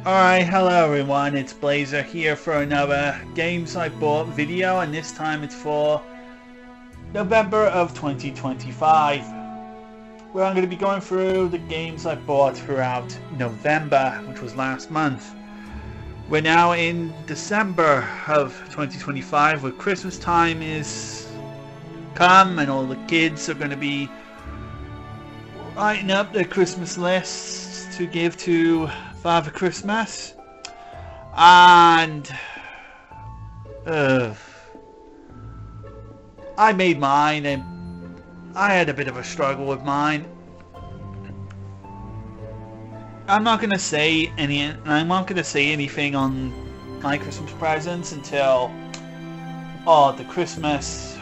Alright, hello everyone, it's Blazer here for another Games I Bought video, and this time it's for November of 2025, where I'm going to be going through the games I bought throughout November, which was last month. We're now in December of 2025, where Christmas time is come and all the kids are going to be writing up their Christmas lists to give to Father Christmas, and I made mine, and I had a bit of a struggle with mine. I'm not gonna say anything on my Christmas presents until the Christmas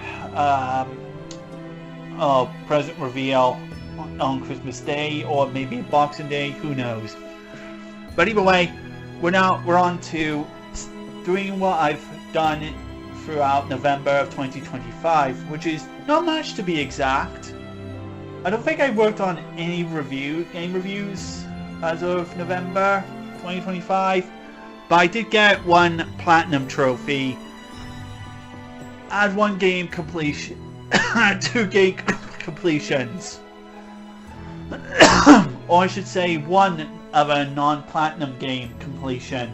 present reveal on Christmas Day, or maybe Boxing Day, who knows. But either way, we're on to doing what I've done throughout November of 2025, which is not much to be exact. I don't think I worked on any game reviews as of November 2025, but I did get one platinum trophy, and one game completion, two game completions, or I should say one of a non-platinum game completion.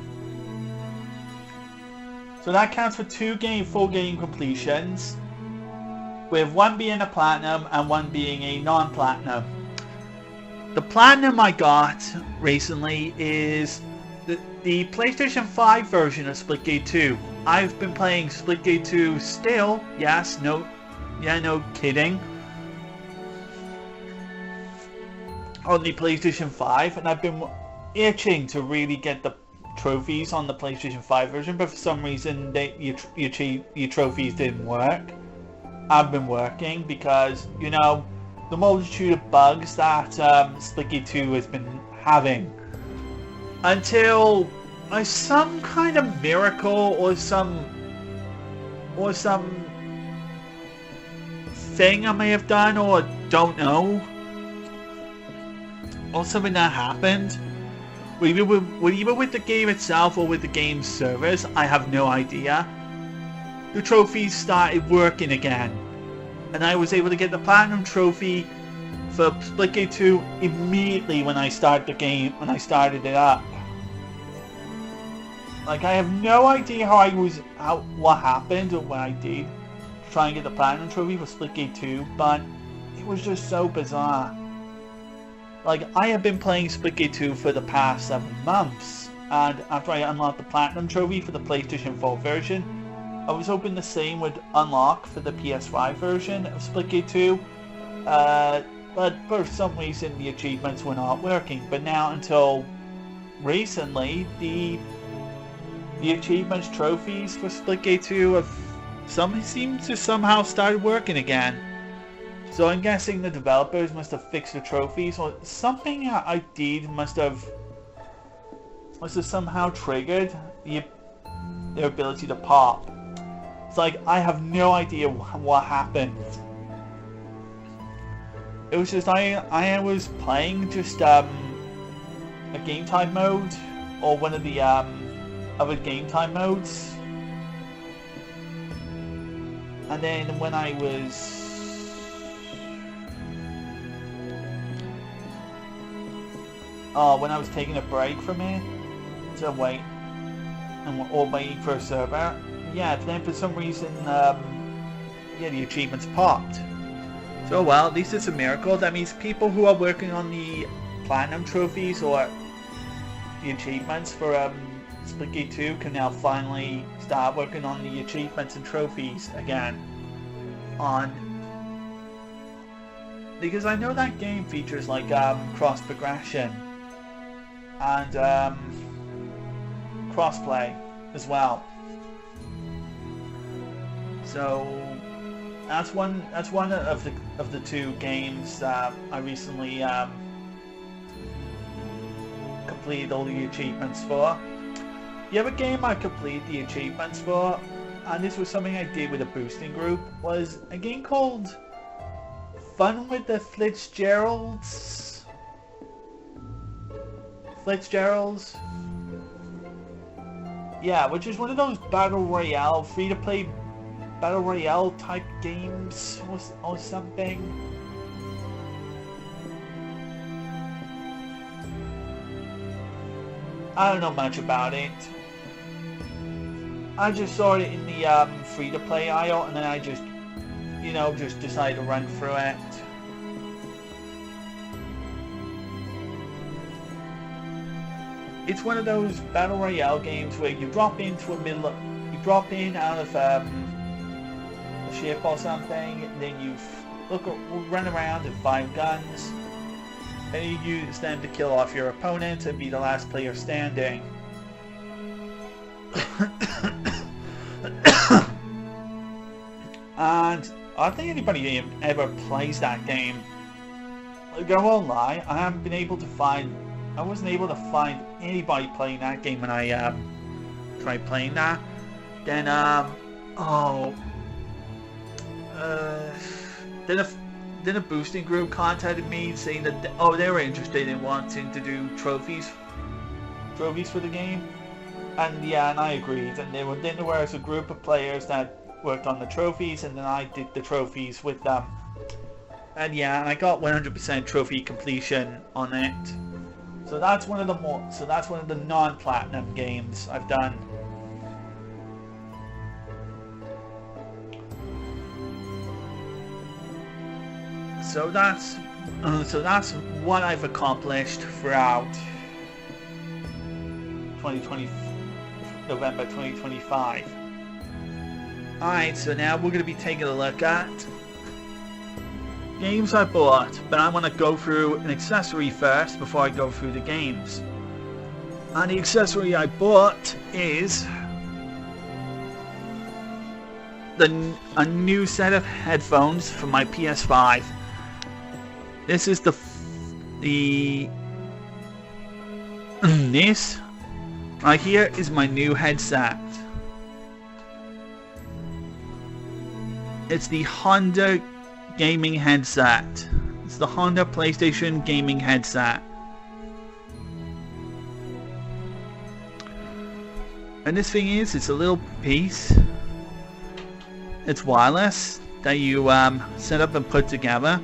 So that counts for full game completions, with one being a platinum and one being a non-platinum. The platinum I got recently is the PlayStation 5 version of Splitgate 2. I've been playing Splitgate 2 still, yes, no kidding, on the PlayStation 5, and I've been itching to really get the trophies on the PlayStation 5 version, but for some reason your trophies didn't work. I've been working because, you know, the multitude of bugs that Splitgate 2 has been having, until some kind of miracle or some thing I may have done, or don't know, or something that happened, either with the game itself or with the game's servers, I have no idea. The trophies started working again, and I was able to get the platinum trophy for Splitgate 2 immediately when I started it up. Like, I have no idea what happened or what I did to try and get the platinum trophy for Splitgate 2, but it was just so bizarre. Like, I have been playing Splitgate 2 for the past 7 months, and after I unlocked the platinum trophy for the PlayStation 4 version, I was hoping the same would unlock for the PS5 version of Splitgate 2, but for some reason the achievements were not working. But now, until recently, the achievements trophies for Splitgate 2 seem to somehow started working again. So I'm guessing the developers must have fixed the trophies, or something I did must have somehow triggered their ability to pop. It's like, I have no idea what happened. It was just I was playing just a game time mode, or one of the other game time modes, and then when I was taking a break from it to wait, or waiting for a server, then for some reason, the achievements popped. So, well, at least it's a miracle. That means people who are working on the platinum trophies or the achievements for Splitgate 2 can now finally start working on the achievements and trophies again. Because I know that game features like cross progression and crossplay as well. So that's one of the two games that I recently completed all the achievements for. The other game I completed the achievements for, and this was something I did with a boosting group, was a game called Fun with the Fitzgeralds. Yeah, which is one of those battle royale, free-to-play battle royale type games or something. I don't know much about it. I just saw it in the free-to-play aisle, and then I just, you know, just decided to run through it. It's one of those battle royale games where you drop in out of a ship or something, and then you run around and find guns, and you use them to kill off your opponent and be the last player standing. And I don't think anybody ever plays that game. Like, I won't lie, I wasn't able to find anybody playing that game when I tried playing that. Then then a boosting group contacted me saying that they were interested in wanting to do trophies for the game, and yeah, and I agreed. And then there was a group of players that worked on the trophies, and then I did the trophies with them. And yeah, and I got 100% trophy completion on it. So that's one of the non-platinum games I've done. So that's what I've accomplished throughout November 2025. Alright, so now we're going to be taking a look at games I bought, but I want to go through an accessory first before I go through the games. And the accessory I bought is a new set of headphones for my PS5. This is this right here is my new headset. It's the Honda gaming headset. It's the Honda PlayStation gaming headset. And this thing it's a little piece. It's wireless that you set up and put together,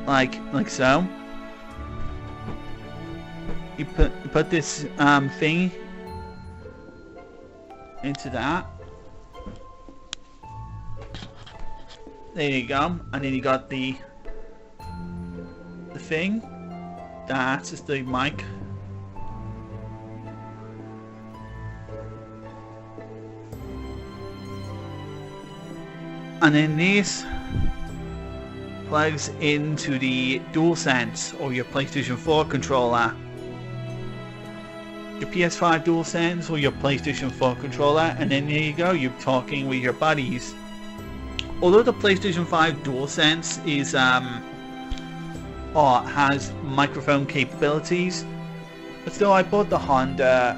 like so. You put this thing into that. There you go, and then you got the thing. That's just the mic. And then this plugs into the DualSense or your PlayStation 4 controller. Your PS5 DualSense or your PlayStation 4 controller, and then there you go, you're talking with your buddies. Although the PlayStation 5 DualSense is has microphone capabilities, but still I bought the Honda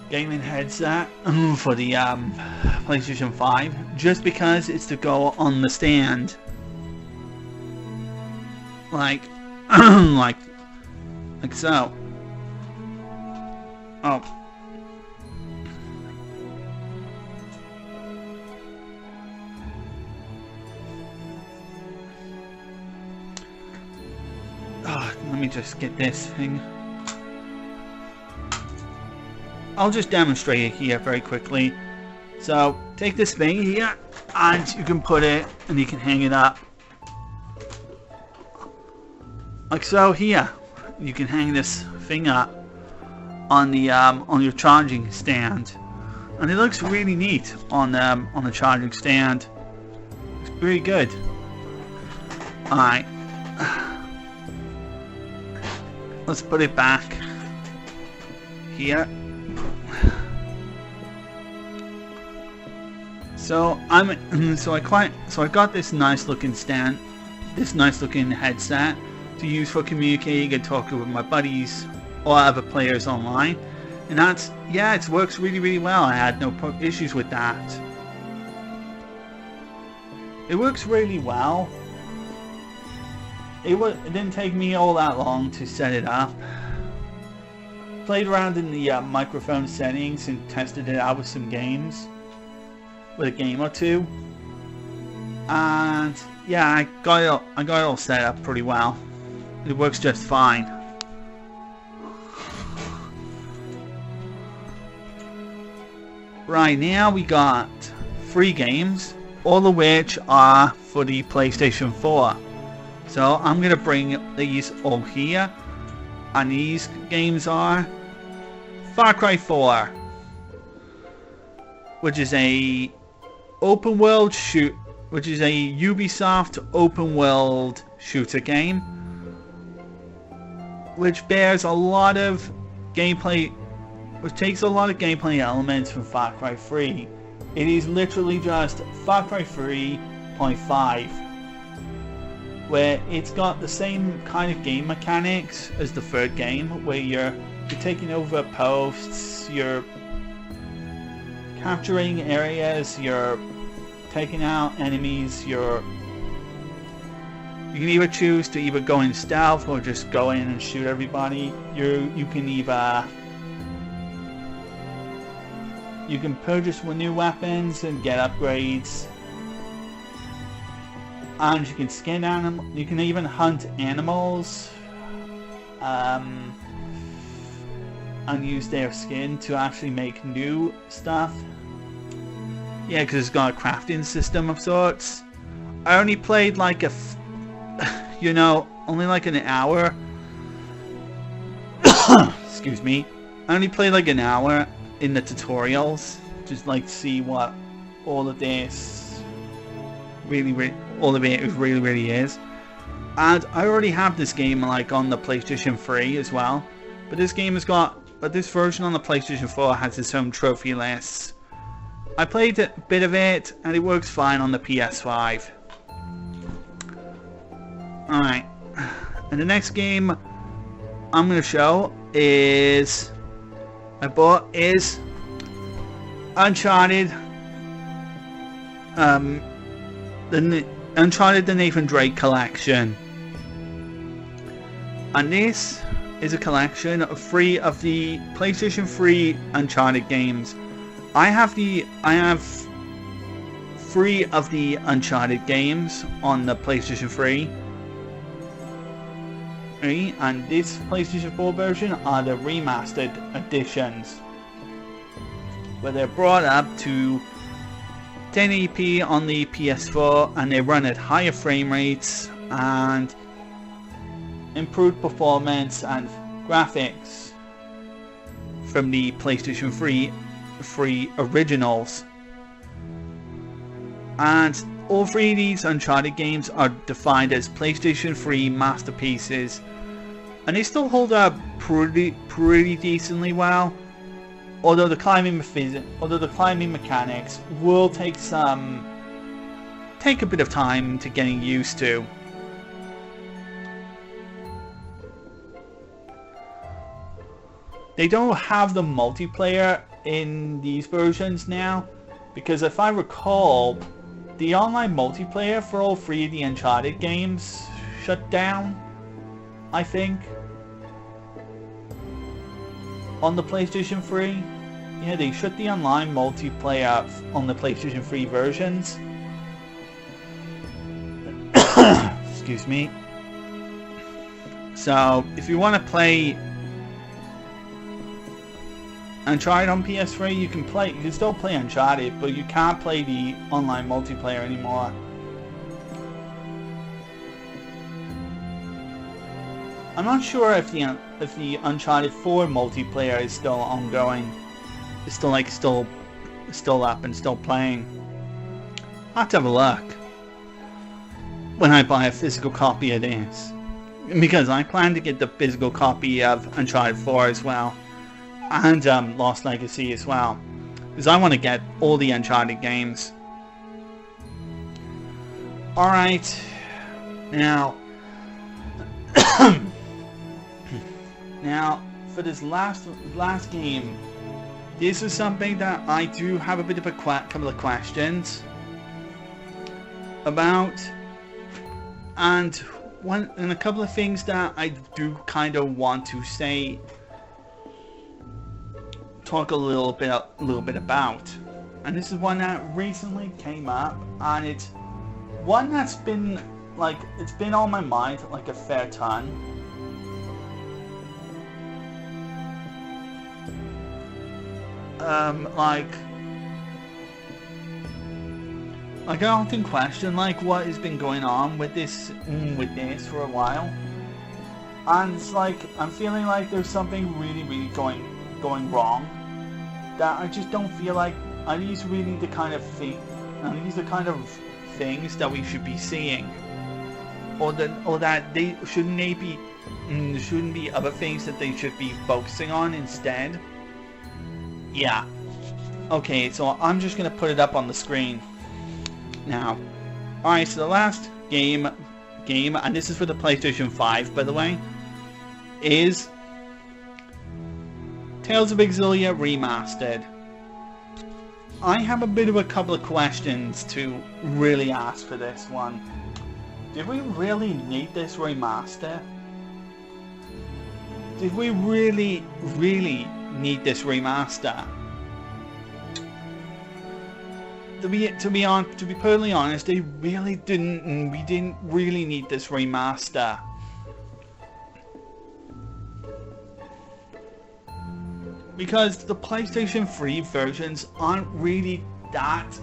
gaming headset for the PlayStation 5 just because it's to go on the stand, like like so. Let me just get this thing. I'll just demonstrate it here very quickly. So take this thing here and you can put it and you can hang it up like so. Here you can hang this thing up on the on your charging stand, and it looks really neat on the charging stand. It's pretty good. Alright, let's put it back here. So I got this nice looking stand, this nice looking headset to use for communicating and talking with my buddies or other players online, and it works really well. I had no issues with that. It works really well. It didn't take me all that long to set it up. Played around in the microphone settings and tested it out with some games. With a game or two. And yeah, I got it all set up pretty well. It works just fine. Right, now we got 3 games, all of which are for the PlayStation 4. So I'm going to bring these all here. And these games are Far Cry 4, which is a open world which is a Ubisoft open world shooter game, which bears a lot of gameplay, which takes a lot of gameplay elements from Far Cry 3. It is literally just Far Cry 3.5, where it's got the same kind of game mechanics as the third game, where you're taking over posts, you're capturing areas, you're taking out enemies, you can either choose to either go in stealth or just go in and shoot everybody. You can either purchase new weapons and get upgrades, and you can skin animals. You can even hunt animals and use their skin to actually make new stuff. Yeah, because it's got a crafting system of sorts. I only played like only like an hour. Excuse me. I only played like an hour in the tutorials, just like to see what all of this really is. And I already have this game like on the PlayStation 3 as well. But this version on the PlayStation 4 has its own trophy lists. I played a bit of it and it works fine on the PS5. Alright. And the next game I'm going to show is Uncharted. Uncharted the Nathan Drake collection. And this is a collection of 3 of the PlayStation 3 Uncharted games. I have 3 of the Uncharted games on the PlayStation 3. And this PlayStation 4 version are the Remastered editions, where they're brought up to 1080p on the PS4 and they run at higher frame rates and improved performance and graphics from the PlayStation 3 originals. And all 3 of these Uncharted games are defined as PlayStation 3 masterpieces, and they still hold up pretty decently well. Although the climbing mechanics will take a bit of time to getting used to. They don't have the multiplayer in these versions now, because if I recall, the online multiplayer for all 3 of the Uncharted games shut down, I think, on the PlayStation 3. Yeah, they shut the online multiplayer on the PlayStation 3 versions. Excuse me. So, if you want to play Uncharted on PS3, you can still play Uncharted, but you can't play the online multiplayer anymore. I'm not sure if the Uncharted 4 multiplayer is still ongoing. It's still up and still playing. I'll have to have a look when I buy a physical copy of this, because I plan to get the physical copy of Uncharted 4 as well. And Lost Legacy as well, because I want to get all the Uncharted games. Alright, now for this last game, this is something that I do have a bit of couple of questions. about, and a couple of things that I do kind of want to say, talk a little bit about, and this is one that recently came up, and it's one that's been like, it's been on my mind like a fair ton. Like I often question like what has been going on with this for a while, and it's like I'm feeling like there's something really going wrong, that I just don't feel like are these really the kind of things that we should be seeing, or that they shouldn't be other things that they should be focusing on instead. Yeah. Okay, so I'm just gonna put it up on the screen now. Alright, so the last game, and this is for the PlayStation 5, by the way, is Tales of Xillia Remastered. I have a bit of a couple of questions to really ask for this one. Did we really need this remaster? Did we really need this remaster? To be perfectly honest, we didn't really need this remaster. Because the PlayStation 3 versions aren't really that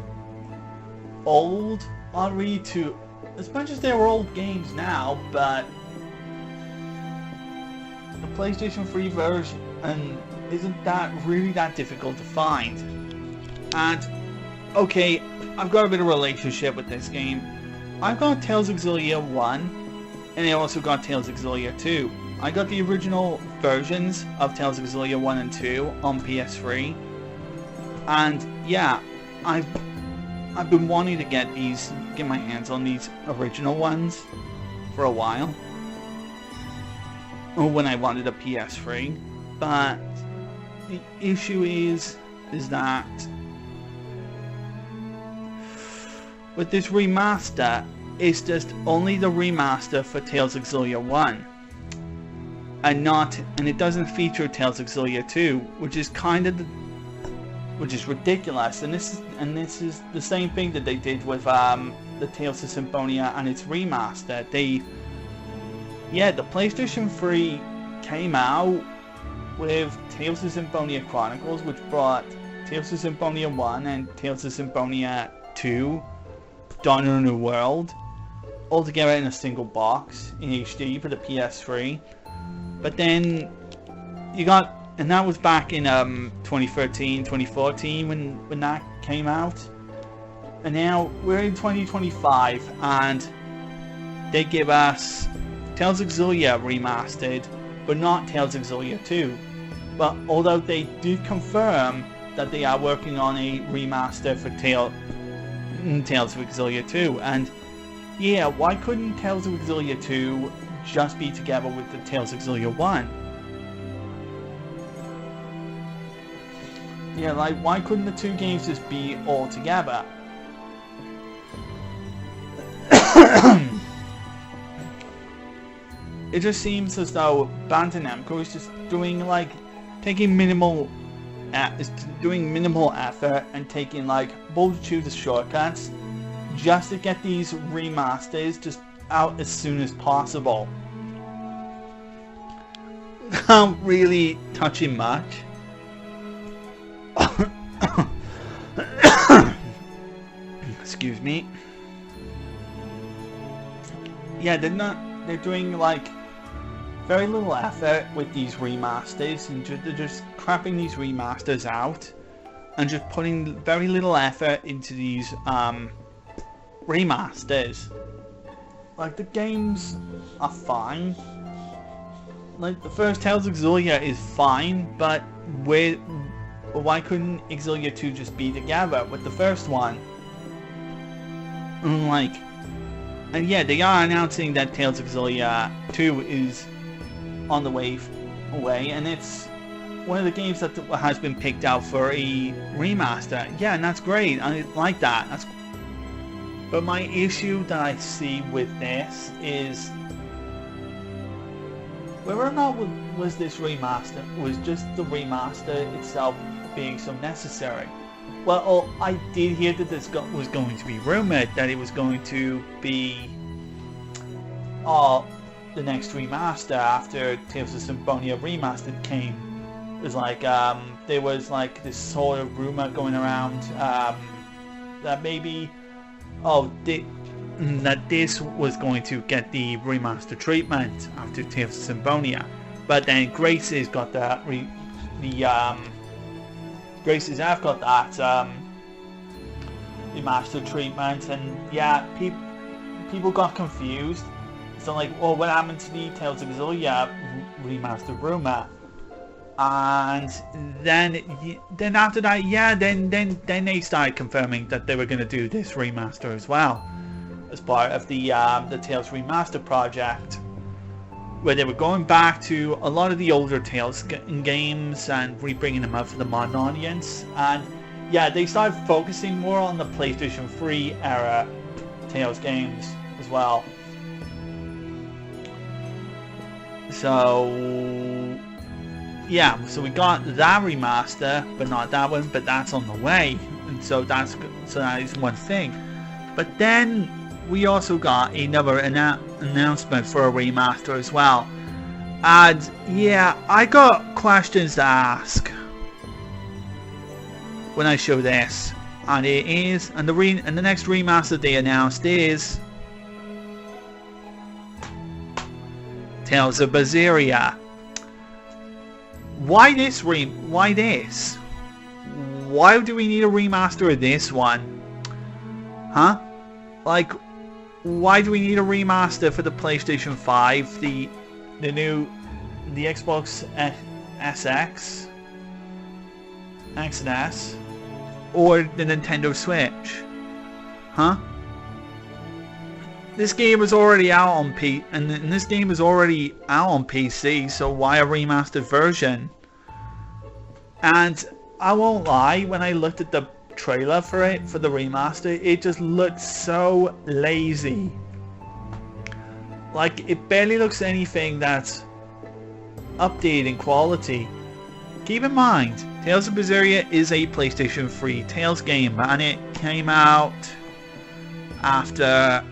old, as much as they were old games now, but the PlayStation 3 version isn't that really that difficult to find. And okay, I've got a bit of a relationship with this game. I've got Tales of Xillia 1, and I also got Tales of Xillia 2. I got the original versions of Tales of Xillia 1 and 2 on PS3. And yeah, I've been wanting to get my hands on these original ones for a while. Or when I wanted a PS3. But the issue is that with this remaster, it's just only the remaster for Tales of Xillia 1. And it doesn't feature Tales of Xillia 2, which is ridiculous. And this is the same thing that they did with the Tales of Symphonia and its remaster. The PlayStation 3 came out with Tales of Symphonia Chronicles, which brought Tales of Symphonia 1 and Tales of Symphonia 2, Dawn of a New World, all together in a single box in HD for the PS3. But then and that was back in 2013, 2014 when that came out. And now we're in 2025 and they give us Tales of Xillia Remastered, but not Tales of Xillia 2. But although they did confirm that they are working on a remaster for Tales of Xillia 2, and yeah, why couldn't Tales of Xillia 2 just be together with the Tales of Xillia 1? Yeah, like, why couldn't the two games just be all together? It just seems as though Bandai Namco is just doing minimal effort and taking multitude of shortcuts just to get these remasters just out as soon as possible. Without really touching much. Excuse me. Yeah, they're doing very little effort with these remasters, and they're just crapping these remasters out and just putting very little effort into these remasters. The games are fine. The first Tales of Xillia is fine, but why couldn't Xillia 2 just be together with the first one? And yeah, they are announcing that Tales of Xillia 2 is on the way, and it's one of the games that has been picked out for a remaster. Yeah, and that's great. I like that. But my issue that I see with this is whether or not was this remaster, was just the remaster itself being so necessary. Well, I did hear that this was going to be rumored that it was going to be the next remaster after Tales of Symphonia Remastered came. It was like there was like this sort of rumor going around that maybe that this was going to get the remaster treatment after Tales of Symphonia, but then Graces got that Graces have got that remaster treatment, and yeah, people got confused. So like, well, what happened to the Tales of Xillia remastered rumor? And then after that, yeah, then they started confirming that they were going to do this remaster as well, as part of the Tales remaster project, where they were going back to a lot of the older Tales games and re-bringing them out for the modern audience. And yeah, they started focusing more on the PlayStation 3 era Tales games as well. So yeah, so we got that remaster, but not that one, but that's on the way, and so that is one thing. But then we also got another announcement for a remaster as well, and yeah, I got questions to ask when I show this, and it is, and the next remaster they announced is Tales of Berseria. Why this? Why this? Why do we need a remaster of this one? Huh? Like, why do we need a remaster for the PlayStation 5, the Xbox SX, X and S, or the Nintendo Switch? Huh? This game is already out on this game is already out on PC, so why a remastered version? And I won't lie, when I looked at the trailer for the remaster, it just looked so lazy. Like, it barely looks anything that's updated in quality. Keep in mind, Tales of Berseria is a PlayStation 3 Tales game, and it came out after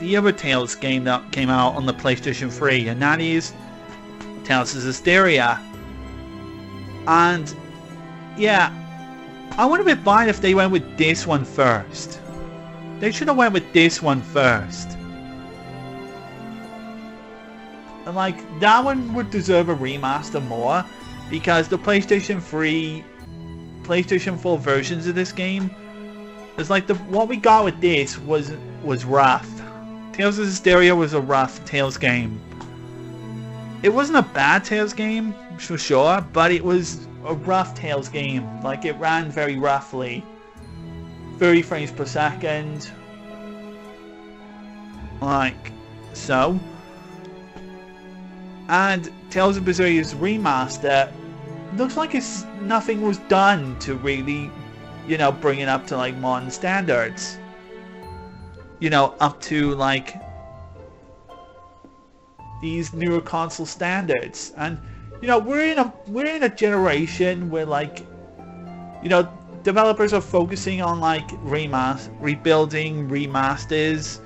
the other Tales game that came out on the PlayStation 3, and that is Tales of Xillia. And yeah, I would have been fine if they went with this one first. They should have went with this one first. And like, that one would deserve a remaster more, because the PlayStation 3, PlayStation 4 versions of this game, it's like what we got with this was rough. Tales of Xillia was a rough Tales game. It wasn't a bad Tales game, for sure, but it was a rough Tales game. Like, it ran very roughly. 30 frames per second. Like, so. And Tales of Berseria's remaster looks like nothing was done to really, you know, bring it up to like modern standards. You know, up to like these newer console standards. And you know, we're in a generation where, like, you know, developers are focusing on like rebuilding remasters,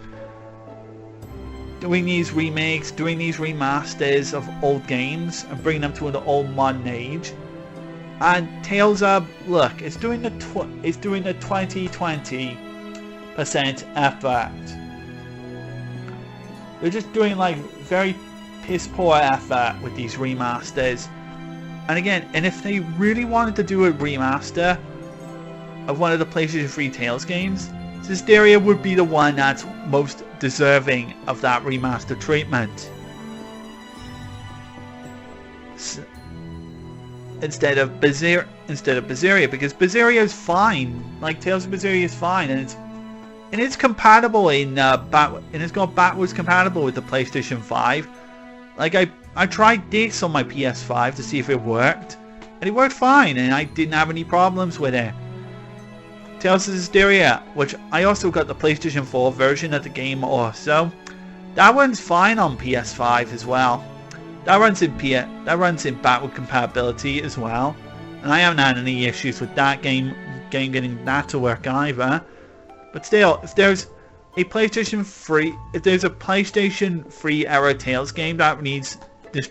doing these remakes, doing these remasters of old games and bringing them to an old modern age. And Tales of, look, it's doing the 20% effort. They're just doing like very piss poor effort with these remasters. And again, and if they really wanted to do a remaster of one of the PlayStation 3 Tales games, Xillia would be the one that's most deserving of that remaster treatment. Instead of Berseria, because Berseria is fine. Like, Tales of Berseria is fine, and it's compatible and it's got backwards compatible with the PlayStation 5. Like, I tried this on my PS5 to see if it worked, and it worked fine, and I didn't have any problems with it. Tales of Xillia, which I also got the PlayStation 4 version of the game also. That runs fine on PS5 as well. That runs in backward compatibility as well. And I haven't had any issues with that game getting that to work either. But still, if there's a PlayStation 3 era Tales game that needs this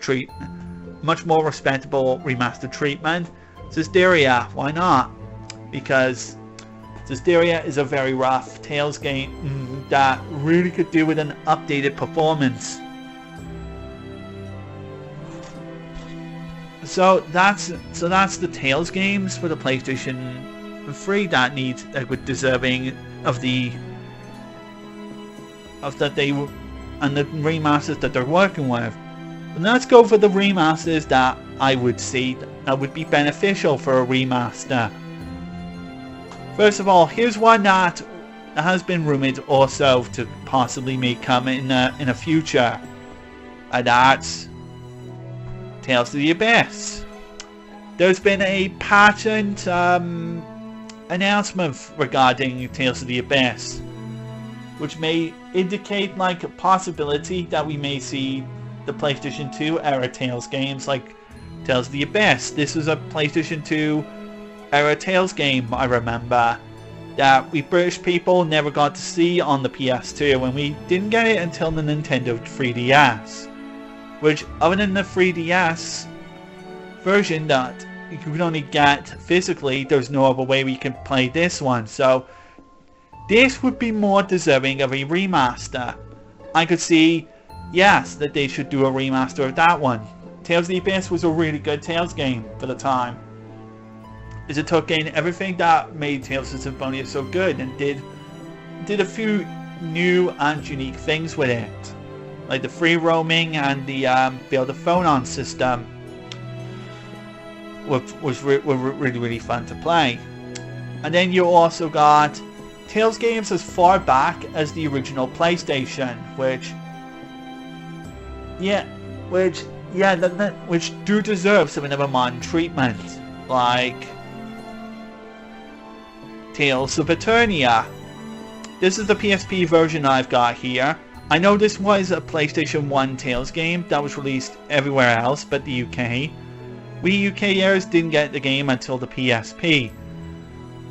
much more respectable remastered treatment, Xillia, why not? Because Xillia is a very rough Tales game that really could do with an updated performance. So that's the Tales games for the PlayStation 3 that were deserving of the remasters that they're working with. And let's go for the remasters that I would see that would be beneficial for a remaster. First of all, here's one that has been rumored also to possibly may come in a future, and that's Tales of the Abyss. There's been a patent announcement regarding Tales of the Abyss, which may indicate like a possibility that we may see the PlayStation 2 era Tales games like Tales of the Abyss. This was a PlayStation 2 era Tales game, I remember, that we British people never got to see on the PS2, and we didn't get it until the Nintendo 3DS. Which, other than the 3DS version that you could only get physically, there's no other way we can play this one. So, this would be more deserving of a remaster. I could see, yes, that they should do a remaster of that one. Tales of the Abyss was a really good Tales game for the time. As it took in everything that made Tales of Symphonia so good and did a few new and unique things with it. Like the free roaming and the build a phone on system were really fun to play. And then you also got Tales games as far back as the original PlayStation, which do deserve some of a modern treatment, like Tales of Eternia. This is the PSP version I've got here. I know this was a PlayStation 1 Tales game that was released everywhere else but the UK. We UKers didn't get the game until the PSP.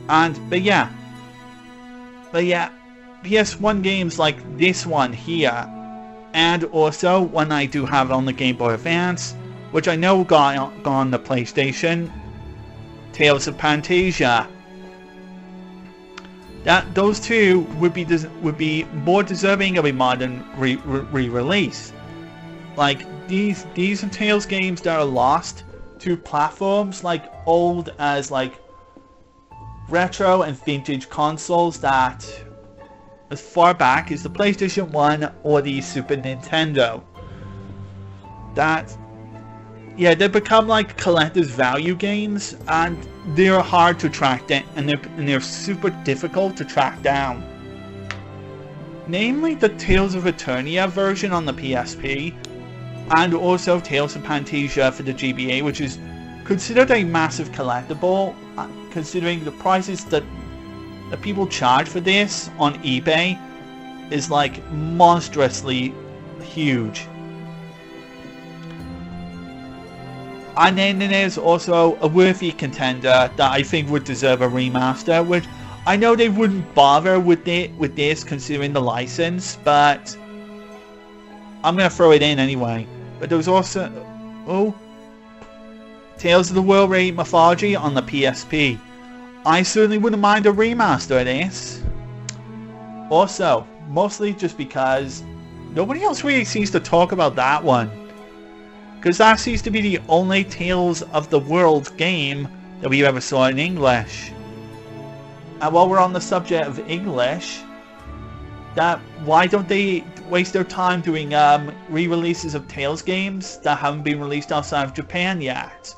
But yeah, PS1 games like this one here, and also one I do have on the Game Boy Advance, which I know got on the PlayStation, Tales of Pantasia. Those two would be more deserving of a modern re-release. Like these are Tales games that are lost to platforms like old as like retro and vintage consoles that as far back as the PlayStation 1 or the Super Nintendo. They become like collector's value games, and they're hard to track down, and they're super difficult to track down. Namely the Tales of Eternia version on the PSP, and also Tales of Pantasia for the GBA, which is considered a massive collectible, considering the prices that people charge for this on eBay is like monstrously huge. And then there's also a worthy contender that I think would deserve a remaster, which I know they wouldn't bother with this considering the license, but I'm gonna throw it in anyway. But there was also Tales of the World Rate Mythology on the PSP. I certainly wouldn't mind a remaster of this. Also, mostly just because nobody else really seems to talk about that one. Because that seems to be the only Tales of the World game that we ever saw in English. And while we're on the subject of English, why don't they waste their time doing re-releases of Tales games that haven't been released outside of Japan yet?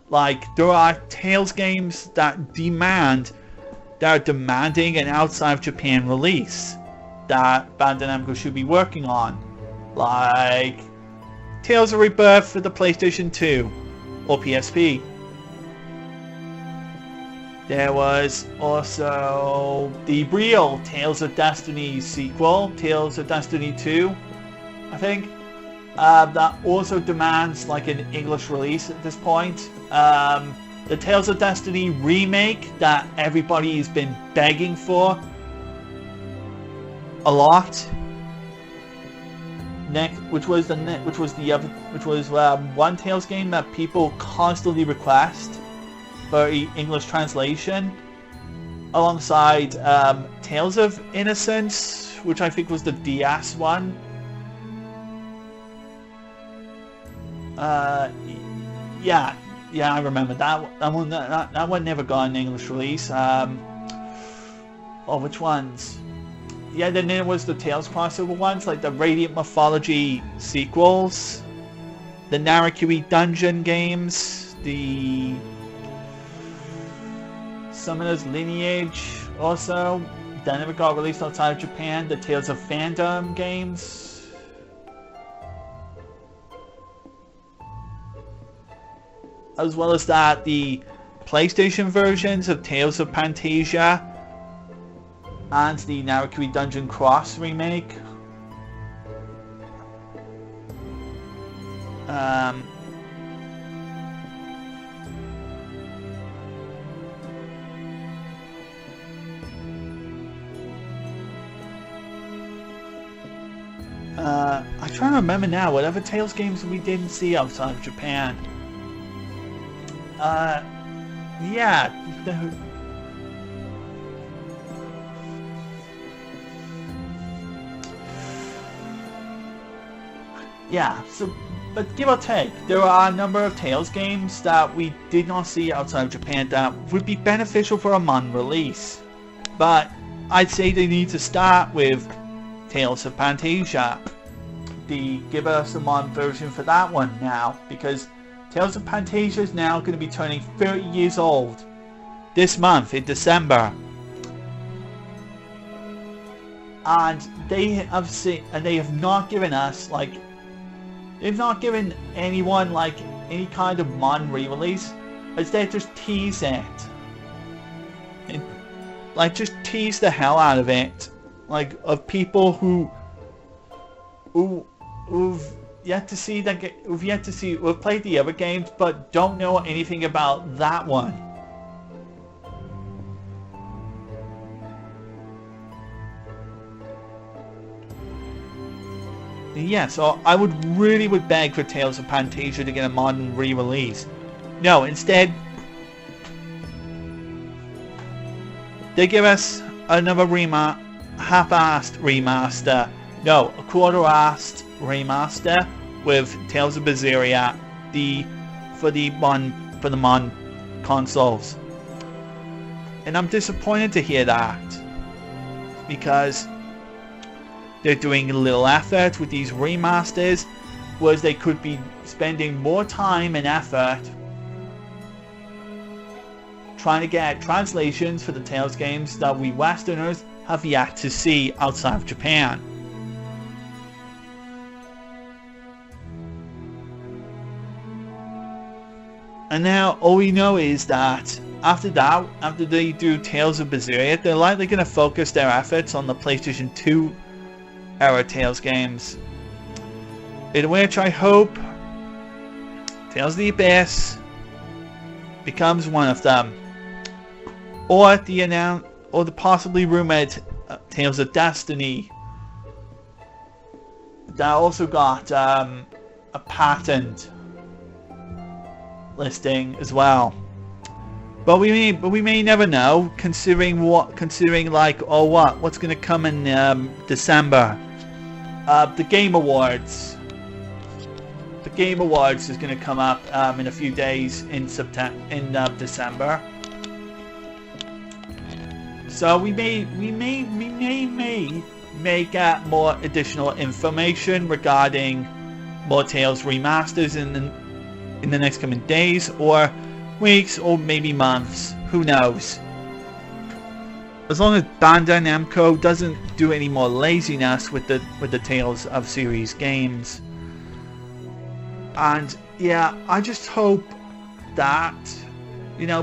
Like, there are Tales games that are demanding an outside of Japan release that Bandai Namco should be working on. Like Tales of Rebirth for the PlayStation 2 or PSP. There was also the real Tales of Destiny sequel, Tales of Destiny 2, I think. That also demands like an English release at this point. The Tales of Destiny remake that everybody has been begging for a lot. Which was one Tales game that people constantly request for English translation, alongside Tales of Innocence, which I think was the DS one. Yeah, I remember that one never got an English release. Which ones? Yeah, then there was the Tales crossover ones, like the Radiant Mythology sequels, the Narikiri Dungeon games, the Summoner's Lineage also, that never got released outside of Japan, the Tales of Fandom games. As well as that, the PlayStation versions of Tales of Pantasia and the Narikiri Dungeon Cross remake. I'm trying to remember now, whatever Tales games we didn't see outside of Japan. Yeah. Yeah, so, but give or take, there are a number of Tales games that we did not see outside of Japan that would be beneficial for a MON release. But I'd say they need to start with Tales of Pantasia. Give us a MON version for that one now, because Tales of Pantasia is now going to be turning 30 years old this month in December. And they have not given us they've not given anyone any kind of MON re-release. Instead, just tease it. And, just tease the hell out of it. Of people who've yet to see who've played the other games but don't know anything about that one. Yeah, so I would beg for Tales of Pantasia to get a modern re-release. No, instead they give us another half-assed remaster. No, a quarter-assed remaster with Tales of Berseria for the MON consoles. And I'm disappointed to hear that, because they're doing a little effort with these remasters, whereas they could be spending more time and effort trying to get translations for the Tales games that we Westerners have yet to see outside of Japan. And now all we know is that after they do Tales of Berseria, they're likely going to focus their efforts on the PlayStation 2 era Tales games, in which I hope Tales of the Abyss becomes one of them, or the possibly rumored Tales of Destiny that also got a patent listing as well. But we may never know, considering what's going to come in December. The Game Awards. The Game Awards is going to come up in a few days in December. So we may get more additional information regarding more Tales remasters in the next coming days, or weeks, or maybe months. Who knows? As long as Bandai Namco doesn't do any more laziness with the Tales of series games. And yeah, I just hope that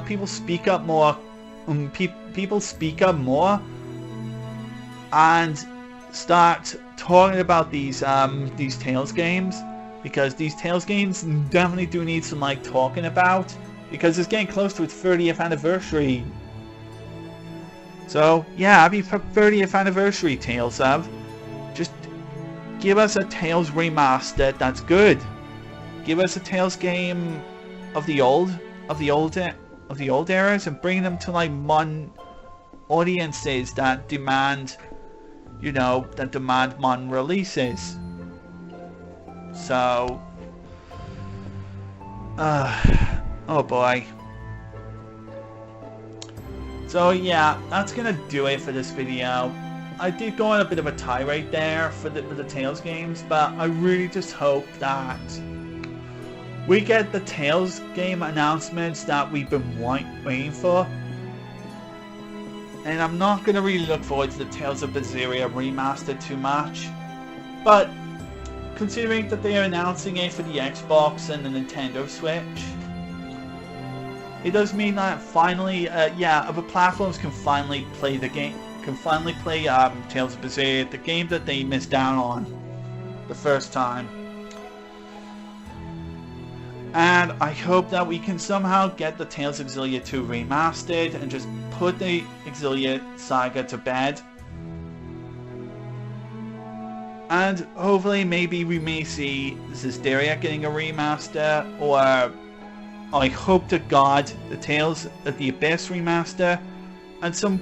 people speak up more people speak up more and start talking about these Tales games, because these Tales games definitely do need some like talking about, because it's getting close to its 30th anniversary. So yeah, happy 30th anniversary, Tales of. Just give us a Tales remastered that's good. Give us a Tales game of the old eras, and bring them to like modern audiences that demand, you know, that demand modern releases. So, oh boy. So yeah, that's gonna do it for this video. I did go on a bit of a tirade there for the Tales games, but I really just hope that we get the Tales game announcements that we've been waiting for. And I'm not going to really look forward to the Tales of Berseria Remastered too much. But considering that they are announcing it for the Xbox and the Nintendo Switch, it does mean that finally, other platforms can finally play the game. Can finally play Tales of Berseria, the game that they missed out on the first time. And I hope that we can somehow get the Tales of Xillia 2 remastered and just put the Xillia saga to bed. And hopefully maybe we may see Xillia getting a remaster, or I hope to God the Tales of the Abyss remaster, and some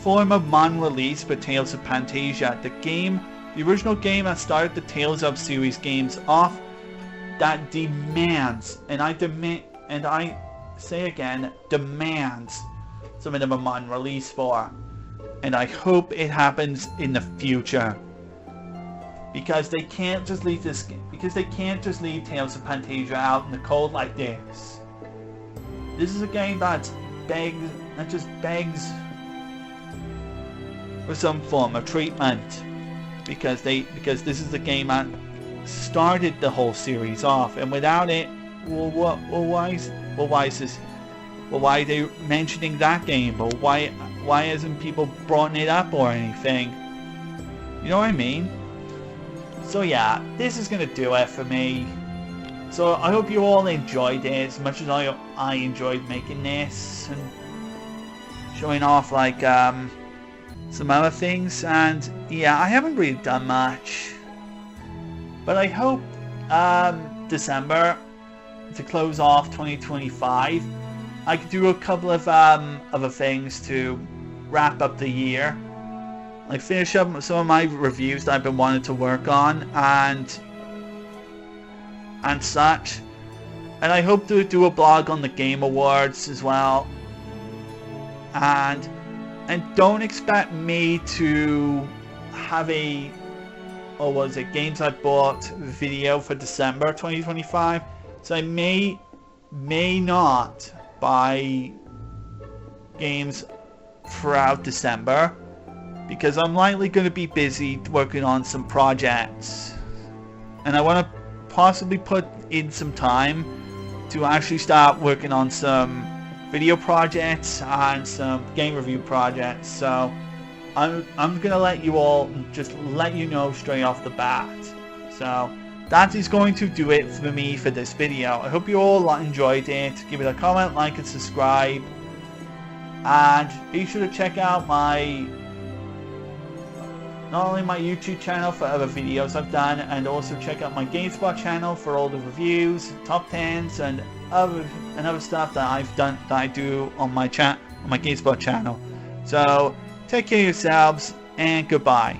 form of modern release for Tales of Pantasia, the original game that started the Tales of series games off, that demands, and I say again, demands something of a modern release for. And I hope it happens in the future. Because they can't just leave Tales of Pantasia out in the cold like this. This is a game that just begs for some form of treatment, because this is the game that started the whole series off, and without it, why are they mentioning that game? Or why hasn't people brought it up or anything? You know what I mean? So yeah, this is gonna do it for me. So I hope you all enjoyed it as much as I enjoyed making this and showing off like some other things. And yeah, I haven't really done much, but I hope December, to close off 2025, I could do a couple of other things to wrap up the year, like finish up some of my reviews that I've been wanting to work on and such. And I hope to do a blog on the Game Awards as well. And don't expect me to have a, or was it games I bought video for December 2025. So I may not buy games throughout December, because I'm likely going to be busy working on some projects, and I want to possibly put in some time to actually start working on some video projects and some game review projects. So I'm gonna let you know straight off the bat. So that is going to do it for me for this video. I hope you all enjoyed it. Give it a comment, like, and subscribe, and be sure to check out not only my YouTube channel for other videos I've done, and also check out my GameSpot channel for all the reviews, top 10s, and other stuff that I've done, that I do on my GameSpot channel. So take care of yourselves, and goodbye.